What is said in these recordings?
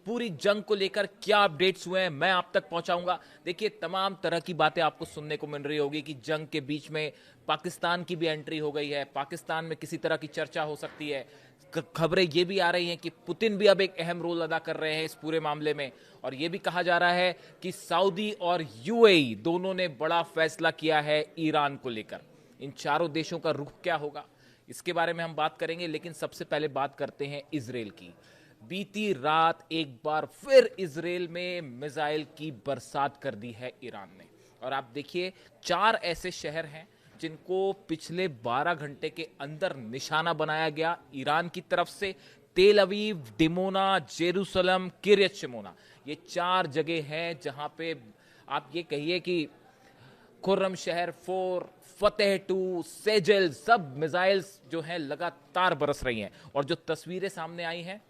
पूरी जंग को लेकर क्या अपडेट्स हुए हैं मैं आप तक पहुंचाऊंगा। देखिए, तमाम तरह की बातें आपको सुनने को मिल रही होगी कि जंग के बीच में पाकिस्तान की भी एंट्री हो गई है, पाकिस्तान में किसी तरह की चर्चा हो सकती है। खबरें ये भी आ रही हैं कि पुतिन भी अब एक अहम रोल अदा कर रहे हैं इस पूरे मामले में, और ये भी कहा जा रहा है कि सऊदी और यूएई दोनों ने बड़ा फैसला किया है ईरान को लेकर। इन चारों देशों का रुख क्या होगा, इसके बारे में हम बात करेंगे, लेकिन सबसे पहले बात करते हैं इजराइल की। बीती रात एक बार फिर इजराइल में मिसाइल की बरसात कर दी है ईरान ने। और आप देखिए, 4 ऐसे शहर हैं जिनको पिछले 12 घंटे के अंदर निशाना बनाया गया ईरान की तरफ से। तेल अवीव, डिमोना, जेरूसलम, किरियत शिमोना, ये 4 जगह हैं जहां पे आप ये कहिए कि खुर्रम शहर 4, फतेह 2, सेजल, सब मिसाइल्स जो हैं लगातार बरस रही हैं। और जो तस्वीरें सामने आई हैं,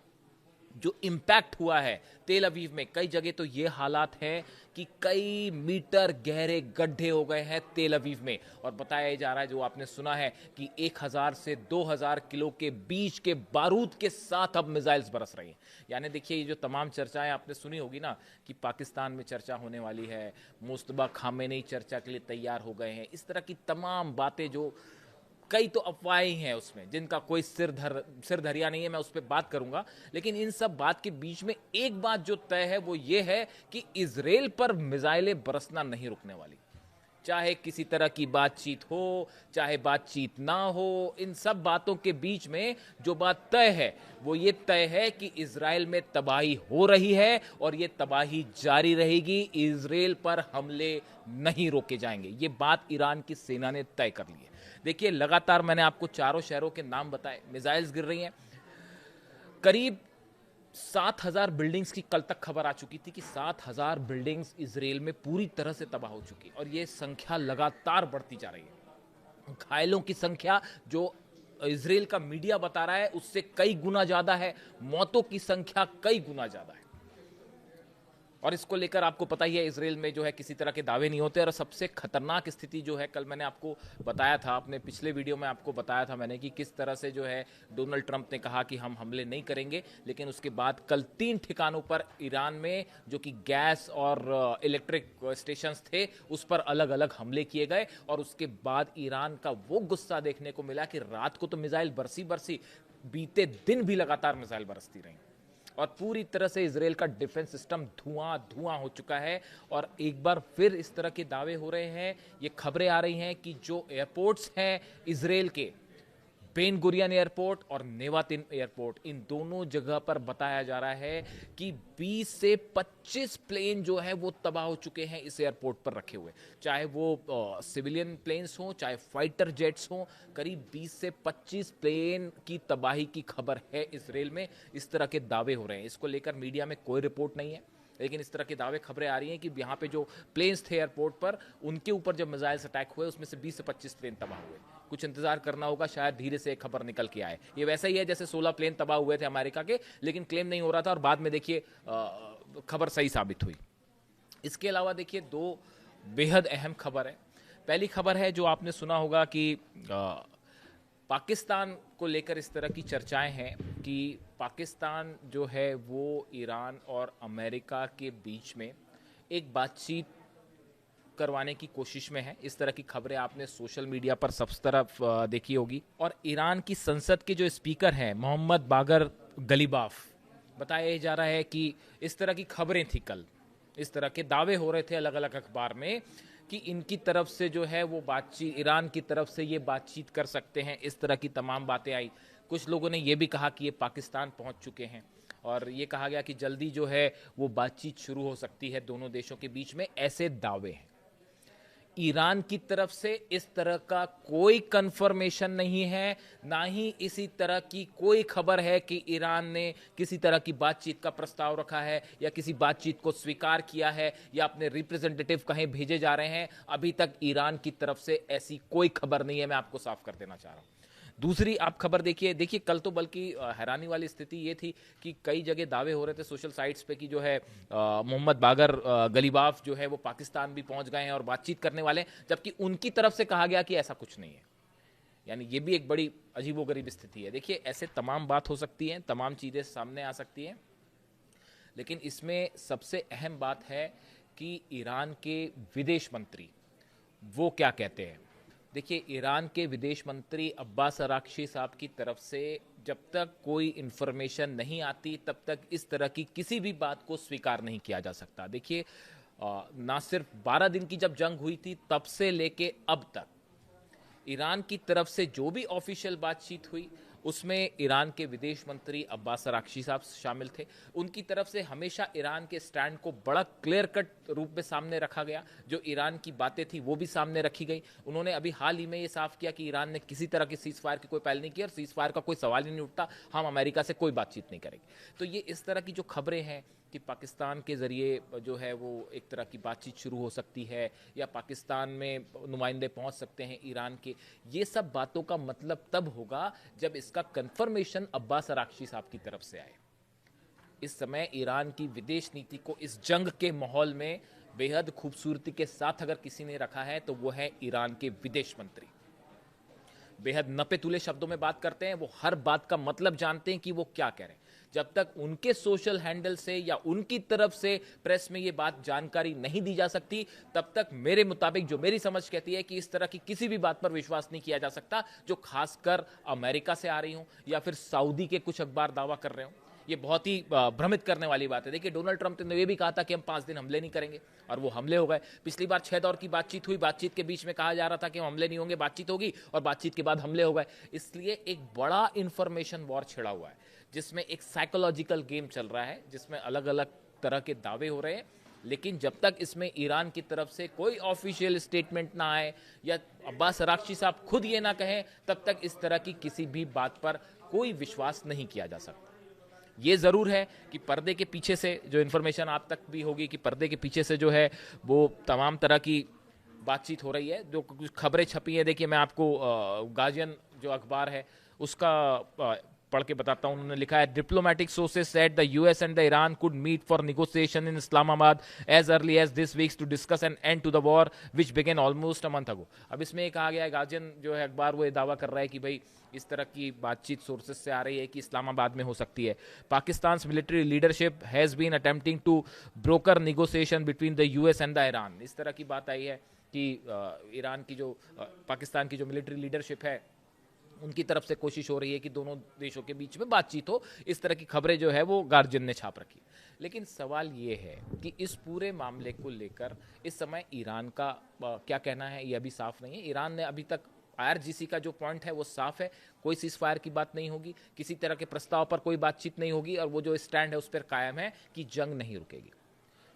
जो इम्पैक्ट हुआ है तेल अवीव में, कई जगह तो ये हालात हैं कि कई मीटर गहरे गड्ढे हो गए हैं तेल अवीव में। और बताया जा रहा है, जो आपने सुना है, कि 1000 से 2000 किलो के बीच के बारूद के साथ अब मिसाइल्स बरस रही हैं। यानी देखिए, ये जो तमाम चर्चाएं आपने सुनी होगी ना कि पाकिस्तान में चर्चा होने वाली है, मुस्तबा खामेनी चर्चा के लिए तैयार हो गए हैं, इस तरह की तमाम बातें, जो कई तो अफवाहें हैं उसमें जिनका कोई सिर धरिया नहीं है, मैं उस पर बात करूंगा। लेकिन इन सब बात के बीच में एक बात जो तय है वो ये है कि इजराइल पर मिसाइलें बरसना नहीं रुकने वाली। चाहे किसी तरह की बातचीत हो, चाहे बातचीत ना हो, इन सब बातों के बीच में जो बात तय है वो ये तय है कि इजराइल में तबाही हो रही है और ये तबाही जारी रहेगी। इजराइल पर हमले नहीं रोके जाएंगे, ये बात ईरान की सेना ने तय कर ली है। देखिए, लगातार मैंने आपको चारों शहरों के नाम बताए, मिसाइल्स गिर रही हैं। करीब 7000 बिल्डिंग्स की कल तक खबर आ चुकी थी कि 7000 बिल्डिंग्स इजराइल में पूरी तरह से तबाह हो चुकी, और ये संख्या लगातार बढ़ती जा रही है। घायलों की संख्या, जो इजराइल का मीडिया बता रहा है, उससे कई गुना ज्यादा है। मौतों की संख्या कई गुना ज्यादा है। और इसको लेकर आपको पता ही है, इजराइल में जो है किसी तरह के दावे नहीं होते। और सबसे खतरनाक स्थिति जो है, कल मैंने आपको बताया था, अपने पिछले वीडियो में आपको बताया था मैंने, कि किस तरह से जो है डोनाल्ड ट्रंप ने कहा कि हम हमले नहीं करेंगे, लेकिन उसके बाद कल 3 ठिकानों पर ईरान में, जो कि गैस और इलेक्ट्रिक स्टेशंस थे, उस पर अलग अलग हमले किए गए। और उसके बाद ईरान का वो गुस्सा देखने को मिला कि रात को तो मिसाइल बरसी बरसी, बीते दिन भी लगातार मिसाइल बरसती रही, और पूरी तरह से इजराइल का डिफेंस सिस्टम धुआं धुआं हो चुका है। और एक बार फिर इस तरह के दावे हो रहे हैं, ये खबरें आ रही हैं कि जो एयरपोर्ट्स हैं इजराइल के, बेन गुरियन एयरपोर्ट और नेवातिन एयरपोर्ट, इन दोनों जगह पर बताया जा रहा है कि 20 से 25 प्लेन जो है वो तबाह हो चुके हैं इस एयरपोर्ट पर रखे हुए, चाहे वो सिविलियन प्लेन्स हों, चाहे फाइटर जेट्स हों। करीब 20 से 25 प्लेन की तबाही की खबर है इजराइल में। इस तरह के दावे हो रहे हैं। इसको लेकर मीडिया में कोई रिपोर्ट नहीं है, लेकिन इस तरह के दावे, खबरें आ रही हैं कि यहाँ पे जो प्लेन्स थे एयरपोर्ट पर, उनके ऊपर जब मिसाइल्स अटैक हुए, उसमें से 20 से 25 प्लेन तबाह हुए। कुछ इंतजार करना होगा, शायद धीरे से एक खबर निकल के आए। ये वैसा ही है जैसे 16 प्लेन तबाह हुए थे अमेरिका के, लेकिन क्लेम नहीं हो रहा था, और बाद में देखिए खबर सही साबित हुई। इसके अलावा देखिए, 2 बेहद अहम खबर है। पहली खबर है जो आपने सुना होगा कि पाकिस्तान को लेकर इस तरह की चर्चाएं हैं कि पाकिस्तान जो है वो ईरान और अमेरिका के बीच में एक बातचीत करवाने की कोशिश में है। इस तरह की खबरें आपने सोशल मीडिया पर सब तरफ देखी होगी। और ईरान की संसद के जो स्पीकर हैं मोहम्मद बागर गलीबाफ, बताया जा रहा है कि इस तरह की खबरें थी कल, इस तरह के दावे हो रहे थे अलग अलग अखबार में कि इनकी तरफ से जो है वो बातचीत, ईरान की तरफ से ये बातचीत कर सकते हैं। इस तरह की तमाम बातें आई। कुछ लोगों ने ये भी कहा कि ये पाकिस्तान पहुंच चुके हैं, और ये कहा गया कि जल्दी जो है वो बातचीत शुरू हो सकती है दोनों देशों के बीच में। ऐसे दावे हैं। ईरान की तरफ से इस तरह का कोई कंफर्मेशन नहीं है, ना ही इसी तरह की कोई खबर है कि ईरान ने किसी तरह की बातचीत का प्रस्ताव रखा है, या किसी बातचीत को स्वीकार किया है, या अपने रिप्रेजेंटेटिव कहीं भेजे जा रहे हैं। अभी तक ईरान की तरफ से ऐसी कोई खबर नहीं है, मैं आपको साफ कर देना चाह रहा हूं। दूसरी आप खबर देखिए, कल तो बल्कि हैरानी वाली स्थिति ये थी कि कई जगह दावे हो रहे थे सोशल साइट्स पे कि जो है मोहम्मद बागर गलीबाफ जो है वो पाकिस्तान भी पहुंच गए हैं और बातचीत करने वाले हैं, जबकि उनकी तरफ से कहा गया कि ऐसा कुछ नहीं है। यानी ये भी एक बड़ी अजीबोगरीब स्थिति है। देखिए, ऐसे तमाम बात हो सकती है, तमाम चीज़ें सामने आ सकती हैं, लेकिन इसमें सबसे अहम बात है कि ईरान के विदेश मंत्री वो क्या कहते हैं। देखिए, ईरान के विदेश मंत्री अब्बास अराक्ची साहब की तरफ से जब तक कोई इन्फॉर्मेशन नहीं आती तब तक इस तरह की किसी भी बात को स्वीकार नहीं किया जा सकता। देखिए, ना सिर्फ 12 दिन की जब जंग हुई थी तब से लेके अब तक ईरान की तरफ से जो भी ऑफिशियल बातचीत हुई उसमें ईरान के विदेश मंत्री अब्बास अराक्ची साहब शामिल थे। उनकी तरफ से हमेशा ईरान के स्टैंड को बड़ा क्लियर कट रूप में सामने रखा गया। जो ईरान की बातें थी वो भी सामने रखी गई। उन्होंने अभी हाल ही में ये साफ किया कि ईरान ने किसी तरह की सीज फायर की कोई पहल नहीं की और सीज फायर का कोई सवाल ही नहीं उठता, हम अमेरिका से कोई बातचीत नहीं करेंगे। तो ये इस तरह की जो खबरें हैं कि पाकिस्तान के ज़रिए जो है वो एक तरह की बातचीत शुरू हो सकती है या पाकिस्तान में नुमाइंदे पहुंच सकते हैं ईरान के, ये सब बातों का मतलब तब होगा जब इसका कंफर्मेशन अब्बास अराक्ची साहब की तरफ से आए। इस समय ईरान की विदेश नीति को इस जंग के माहौल में बेहद खूबसूरती के साथ अगर किसी ने रखा है तो वो है ईरान के विदेश मंत्री। बेहद नपे तुले शब्दों में बात करते हैं, वो हर बात का मतलब जानते हैं कि वो क्या कह रहे हैं। जब तक उनके सोशल हैंडल से या उनकी तरफ से प्रेस में ये बात जानकारी नहीं दी जा सकती तब तक मेरे मुताबिक जो मेरी समझ कहती है कि इस तरह की किसी भी बात पर विश्वास नहीं किया जा सकता जो खासकर अमेरिका से आ रही हो या फिर सऊदी के कुछ अखबार दावा कर रहे हो। ये बहुत ही भ्रमित करने वाली बात है। देखिए, डोनाल्ड ट्रंप ने ये भी कहा था कि हम 5 दिन हमले नहीं करेंगे और वो हमले हो गए। पिछली बार 6 दौर की बातचीत हुई, बातचीत के बीच में कहा जा रहा था कि हम हमले नहीं होंगे, बातचीत होगी और बातचीत के बाद हमले हो गए। इसलिए एक बड़ा इंफॉर्मेशन वॉर छिड़ा हुआ है जिसमें एक साइकोलॉजिकल गेम चल रहा है, जिसमें अलग अलग तरह के दावे हो रहे हैं। लेकिन जब तक इसमें ईरान की तरफ से कोई ऑफिशियल स्टेटमेंट ना आए या अब्बास अराक्ची साहब खुद ये ना कहें तब तक इस तरह की किसी भी बात पर कोई विश्वास नहीं किया जा सकता। ये ज़रूर है कि पर्दे के पीछे से जो इन्फॉर्मेशन आप तक भी होगी कि पर्दे के पीछे से जो है वो तमाम तरह की बातचीत हो रही है, जो कुछ खबरें छपी हैं। देखिए, मैं आपको गार्जियन जो अखबार है उसका पढ़ के बताता हूं। उन्होंने लिखा है, diplomatic sources said the US and the Iran could meet for negotiation in Islamabad as early as this weeks to discuss an end to the war which began almost a month ago. अब इसमें ये कहा गया है, guardian जो है अखबार वो ये दावा कर रहा है कि भाई इस तरह की बातचीत सोर्सेज से आ रही है कि इस्लामाबाद में हो सकती है। Pakistan military leadership has been attempting to broker negotiation between the US and the Iran. इस तरह की बात आई है कि ईरान की जो पाकिस्तान की जो मिलिट्री लीडरशिप है उनकी तरफ से कोशिश हो रही है कि दोनों देशों के बीच में बातचीत हो। इस तरह की खबरें जो है वो गार्जियन ने छाप रखी। लेकिन सवाल ये है कि इस पूरे मामले को लेकर इस समय ईरान का क्या कहना है ये अभी साफ नहीं है। ईरान ने अभी तक IRGC का जो पॉइंट है वो साफ है, कोई सीज फायर की बात नहीं होगी, किसी तरह के प्रस्ताव पर कोई बातचीत नहीं होगी और वो जो स्टैंड है उस पर कायम है कि जंग नहीं रुकेगी।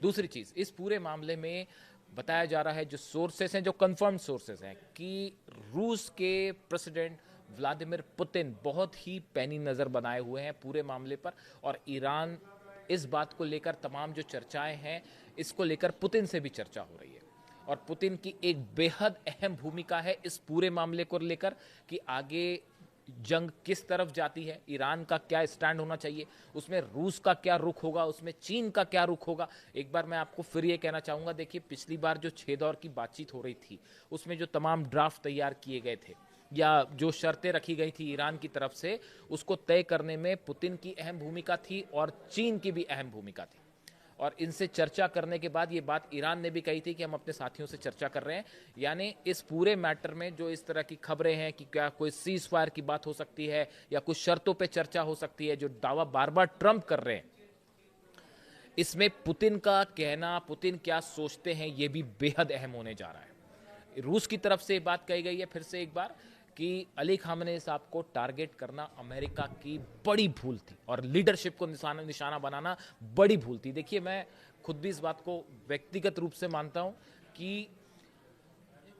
दूसरी चीज़, इस पूरे मामले में बताया जा रहा है, जो सोर्सेस हैं, जो कंफर्म सोर्सेस हैं, कि रूस के प्रेसिडेंट व्लादिमीर पुतिन बहुत ही पैनी नज़र बनाए हुए हैं पूरे मामले पर और ईरान इस बात को लेकर तमाम जो चर्चाएं हैं इसको लेकर पुतिन से भी चर्चा हो रही है और पुतिन की एक बेहद अहम भूमिका है इस पूरे मामले को लेकर कि आगे जंग किस तरफ जाती है, ईरान का क्या स्टैंड होना चाहिए, उसमें रूस का क्या रुख होगा, उसमें चीन का क्या रुख होगा। एक बार मैं आपको फिर ये कहना चाहूँगा, देखिए पिछली बार जो 6 दौर की बातचीत हो रही थी उसमें जो तमाम ड्राफ्ट तैयार किए गए थे या जो शर्तें रखी गई थी ईरान की तरफ से, उसको तय करने में पुतिन की अहम भूमिका थी और चीन की भी अहम भूमिका थी। और इनसे चर्चा करने के बाद ये बात ईरान ने भी कही थी कि हम अपने साथियों से चर्चा कर रहे हैं। यानी इस पूरे मैटर में जो इस तरह की खबरें हैं कि क्या कोई सीज फायर की बात हो सकती है या कुछ शर्तों पे चर्चा हो सकती है, जो दावा बार बार ट्रंप कर रहे हैं, इसमें पुतिन का कहना, पुतिन क्या सोचते हैं, ये भी बेहद अहम होने जा रहा है। रूस की तरफ से बात कही गई है फिर से एक बार कि अली खामनेई साहब को टारगेट करना अमेरिका की बड़ी भूल थी और लीडरशिप को निशाना बनाना बड़ी भूल थी। देखिए, मैं खुद भी इस बात को व्यक्तिगत रूप से मानता हूं कि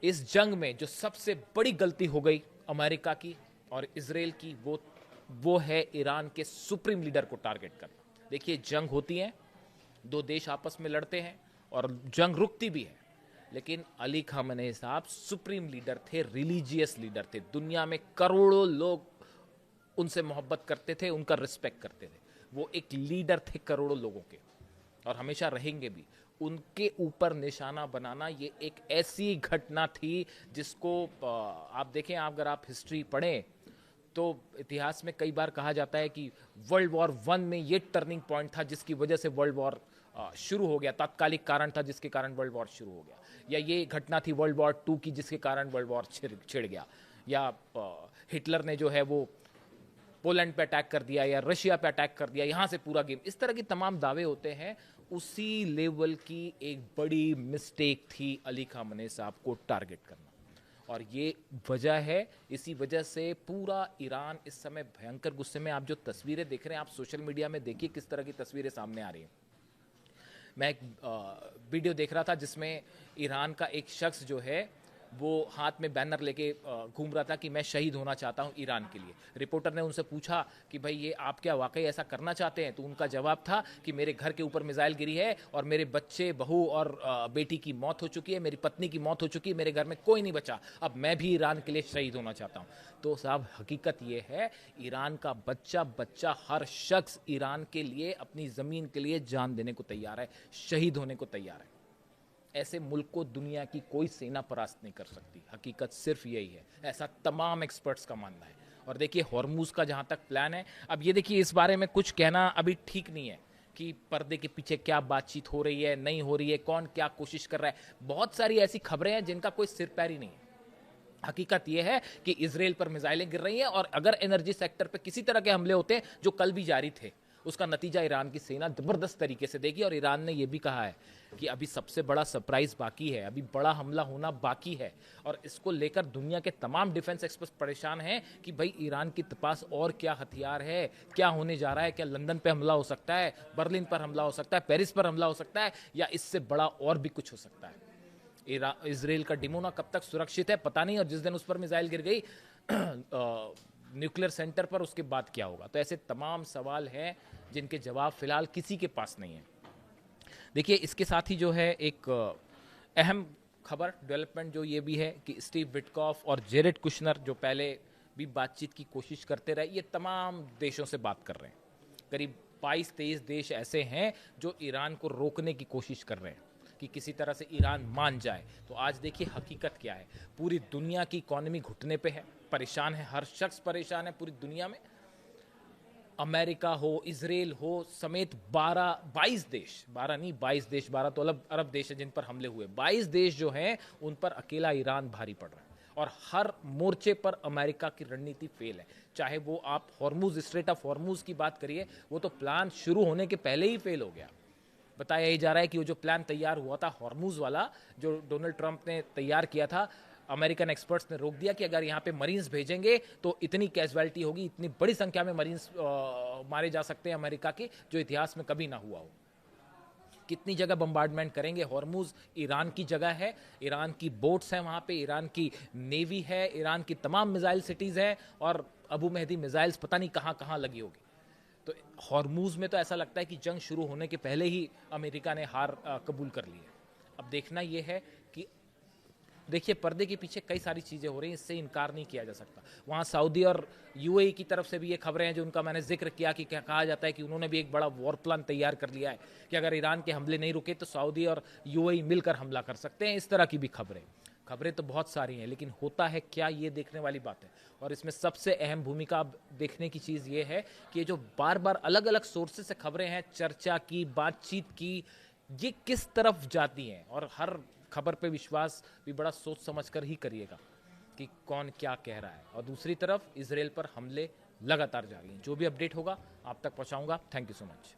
इस जंग में जो सबसे बड़ी गलती हो गई अमेरिका की और इजराइल की, वो है ईरान के सुप्रीम लीडर को टारगेट करना। देखिए, जंग होती है, दो देश आपस में लड़ते हैं और जंग रुकती भी है, लेकिन अली खामनेई साहब सुप्रीम लीडर थे, रिलीजियस लीडर थे। दुनिया में करोड़ों लोग उनसे मोहब्बत करते थे, उनका रिस्पेक्ट करते थे। वो एक लीडर थे करोड़ों लोगों के और हमेशा रहेंगे भी। उनके ऊपर निशाना बनाना ये एक ऐसी घटना थी जिसको आप देखें, अगर आप हिस्ट्री पढ़ें तो इतिहास में कई बार कहा जाता है कि वर्ल्ड वॉर वन में ये टर्निंग पॉइंट था जिसकी वजह से वर्ल्ड वॉर शुरू हो गया, तात्कालिक कारण था जिसके कारण वर्ल्ड वॉर शुरू हो गया, या ये घटना थी वर्ल्ड वॉर टू की जिसके कारण वर्ल्ड वॉर छिड़ गया, या हिटलर ने जो है वो पोलैंड पे अटैक कर दिया या रशिया पे अटैक कर दिया, यहाँ से पूरा गेम, इस तरह के तमाम दावे होते हैं। उसी लेवल की एक बड़ी मिस्टेक थी अली खामने साहब को टारगेट करना, और ये वजह है, इसी वजह से पूरा ईरान इस समय भयंकर गुस्से में। आप जो तस्वीरें देख रहे हैं, आप सोशल मीडिया में देखिए किस तरह की तस्वीरें सामने आ रही हैं। मैं एक वीडियो देख रहा था जिसमें ईरान का एक शख्स जो है वो हाथ में बैनर लेके घूम रहा था कि मैं शहीद होना चाहता हूं ईरान के लिए। रिपोर्टर ने उनसे पूछा कि भाई ये आप क्या वाकई ऐसा करना चाहते हैं? तो उनका जवाब था कि मेरे घर के ऊपर मिसाइल गिरी है और मेरे बच्चे, बहू और बेटी की मौत हो चुकी है, मेरी पत्नी की मौत हो चुकी है, मेरे घर में कोई नहीं बचा, अब मैं भी ईरान के लिए शहीद होना चाहता हूँ। तो साहब हकीकत ये है, ईरान का बच्चा बच्चा, हर शख्स ईरान के लिए, अपनी ज़मीन के लिए जान देने को तैयार है, शहीद होने को तैयार है। ऐसे मुल्क को दुनिया की कोई सेना परास्त नहीं कर सकती। हकीकत सिर्फ यही है, ऐसा तमाम एक्सपर्ट्स का मानना है। और देखिए हॉर्मूज का जहाँ तक प्लान है, अब ये देखिए इस बारे में कुछ कहना अभी ठीक नहीं है कि पर्दे के पीछे क्या बातचीत हो रही है, नहीं हो रही है, कौन क्या कोशिश कर रहा है। बहुत सारी ऐसी खबरें हैं जिनका कोई सिर पैर ही नहीं है। हकीकत यह है कि इजराइल पर मिसाइलें गिर रही हैं, और अगर एनर्जी सेक्टर पर किसी तरह के हमले होते हैं जो कल भी जारी थे, उसका नतीजा ईरान की सेना जबरदस्त तरीके से देगी। और ईरान ने यह भी कहा है कि अभी सबसे बड़ा सरप्राइज बाकी है, अभी बड़ा हमला होना बाकी है, और इसको लेकर दुनिया के तमाम डिफेंस एक्सपर्ट परेशान हैं कि भाई ईरान के पास और क्या हथियार है, क्या होने जा रहा है, क्या लंदन पे हमला हो सकता है, बर्लिन पर हमला हो सकता है, पेरिस पर हमला हो सकता है, या इससे बड़ा और भी कुछ हो सकता है। इजराइल का डिमोना कब तक सुरक्षित है पता नहीं, और जिस दिन उस पर मिसाइल गिर गई न्यूक्लियर सेंटर पर, उसके बाद क्या होगा। तो ऐसे तमाम सवाल हैं जिनके जवाब फिलहाल किसी के पास नहीं है। देखिए इसके साथ ही जो है एक अहम खबर, डेवलपमेंट जो ये भी है कि स्टीव विटकॉफ और जेरेड कुशनर जो पहले भी बातचीत की कोशिश करते रहे, ये तमाम देशों से बात कर रहे हैं। करीब 22-23 देश ऐसे हैं जो ईरान को रोकने की कोशिश कर रहे हैं कि किसी तरह से ईरान मान जाए। तो आज देखिए हकीकत क्या है, पूरी दुनिया की इकोनॉमी घुटने पे है, परेशान है, हर शख्स परेशान है पूरी दुनिया में। अमेरिका हो, इजराइल हो समेत 22 देश, 12 नहीं 22 देश, 12 तो अरब देश है जिन पर हमले हुए, 22 देश जो हैं उन पर अकेला ईरान भारी पड़ रहा है। और हर मोर्चे पर अमेरिका की रणनीति फेल है। चाहे वो आप हॉर्मूज, स्ट्रेट ऑफ हॉर्मूज की बात करिए, वो तो प्लान शुरू होने के पहले ही फेल हो गया। बताया ही जा रहा है कि वो जो प्लान तैयार हुआ था हॉर्मूज वाला, जो डोनाल्ड ट्रंप ने तैयार किया था, अमेरिकन एक्सपर्ट्स ने रोक दिया कि अगर यहाँ पे मरीन्स भेजेंगे तो इतनी कैजुअलिटी होगी, इतनी बड़ी संख्या में मरीन्स मारे जा सकते हैं अमेरिका के, जो इतिहास में कभी ना हुआ हो। कितनी जगह बम्बार्डमेंट करेंगे? हॉर्मूज ईरान की जगह है, ईरान की बोट्स हैं वहाँ पे, ईरान की नेवी है, ईरान की तमाम मिसाइल सिटीज़ हैं, और अबू मेहदी मिसाइल्स पता नहीं कहाँ कहाँ लगी होगी। तो हॉर्मूज में तो ऐसा लगता है कि जंग शुरू होने के पहले ही अमेरिका ने हार कबूल कर ली है। अब देखना यह है कि देखिए पर्दे के पीछे कई सारी चीज़ें हो रही हैं, इससे इनकार नहीं किया जा सकता। वहाँ सऊदी और यूएई की तरफ से भी ये खबरें हैं जो उनका मैंने जिक्र किया कि क्या कहा जाता है कि उन्होंने भी एक बड़ा वॉर प्लान तैयार कर लिया है कि अगर ईरान के हमले नहीं रुके तो सऊदी और यूएई मिलकर हमला कर सकते हैं। इस तरह की भी खबरें तो बहुत सारी हैं, लेकिन होता है क्या, ये देखने वाली बात है। और इसमें सबसे अहम भूमिका देखने की चीज़ ये है कि ये जो बार बार अलग अलग सोर्सेज से खबरें हैं, चर्चा की, बातचीत की, ये किस तरफ जाती हैं। और हर खबर पे विश्वास भी बड़ा सोच समझ कर ही करिएगा कि कौन क्या कह रहा है। और दूसरी तरफ इजराइल पर हमले लगातार जारी हैं। जो भी अपडेट होगा आप तक पहुंचाऊंगा। Thank you so much.